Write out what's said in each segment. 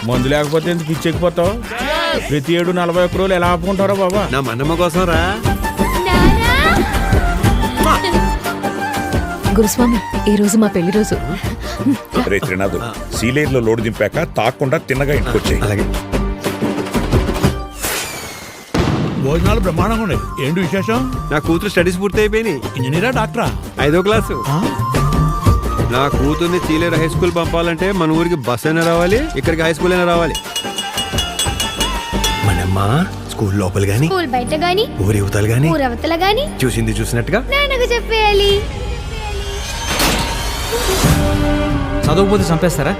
మందు లేకపోతే ఎందుకు పిచ్చెక్కిపోతావు? ప్రతి 7-41 రోజులు ఎలా ఆపుకుంటారో బాబా. నా మనమ్మ కోసం రా. గురుస్వామి, ఈ రోజు మా పెళ్లి రోజు. రే త్రినాథ్, సీలేరులో లోడు దింపాక తాకుండా తిన్నగా ఇంటికొచ్చాయి. అలాగే. భోజనాలు బ్రహ్మాండంగా ఉన్నాయి. ఏంటి విశేషం? నా కూతురు స్టడీస్ పూర్తి అయిపోయినాయి. ఇంజనీరా డాక్టరా? 5వ క్లాసు. నా కూతుర్ని చీలేరు హై స్కూల్ పంపాలంటే మన ఊరికి బస్ అయినా రావాలి, ఇక్కడికి హై స్కూల్ అయినా రావాలి. మనమ్మ స్కూల్ లోపల గాని, స్కూల్ బయట గాని, ఊరి యువతలు గాని, ఊరవతల గాని చూసింది చూసినట్టుగా నాన్నకు చెప్పేయాలి. చదవకపోతే చంపేస్తారా?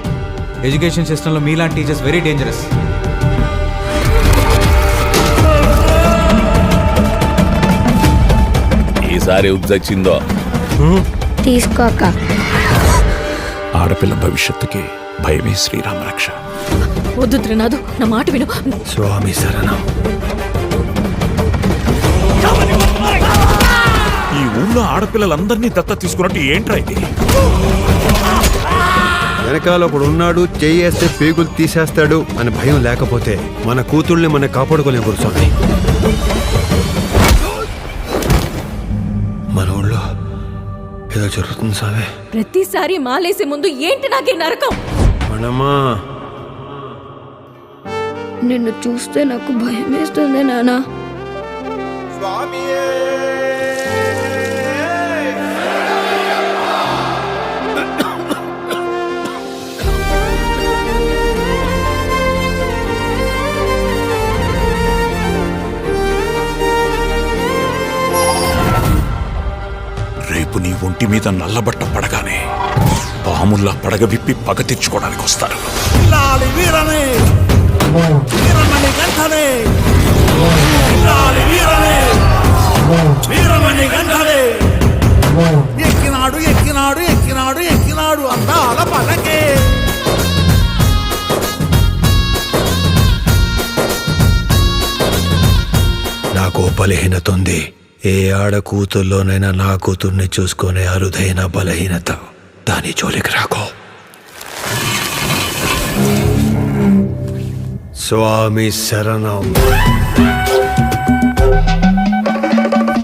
ఎడ్యుకేషన్ సిస్టంలో మీలాంటి టీచర్స్ వెరీ డేంజరస్. ఈసారి ఉజ్జొచ్చిందో తీసుకోక. ఆడపిల్ల భవిష్యత్తుకి భయమే శ్రీరామ రక్ష. వద్దు త్రినాథు, నా మాట విను. స్వామి శరణం. ఈ ఊళ్ళో ఆడపిల్లలందరినీ దత్త తీసుకున్నట్టు ఏంట్రా ఇది? వెనకాల ఒకడు ఉన్నాడు, చేయేస్తే పేగులు తీసేస్తాడు అని భయం లేకపోతే మన కూతుళ్ళని మనం కాపాడుకోలేం గురుస్వామి. మన ఊళ్ళో ఏదో జరుగుతుంది సామే. ప్రతిసారి మాలేసే ముందు ఏంటి నాకే నరకం? మనమ్మా, నిన్ను చూస్తే నాకు భయం వేస్తుంది నాన్న. రేపు నీ ఒంటి మీద నల్లబట్ట పడగానే పాముల్లా పడగ విప్పి పగ తెచ్చుకోవడానికి వస్తారు. ఎక్కినాడు ఎక్కినాడు ఎక్కినాడు ఎక్కినాడు అందాల పలకే. నాకు బలహీనత ఉంది. ఏ ఆడ కూతుర్లోనైనా నా కూతుర్ని చూసుకునే అరుదైన బలహీనత. దాని జోలికి రాకో. స్వామి శరణం.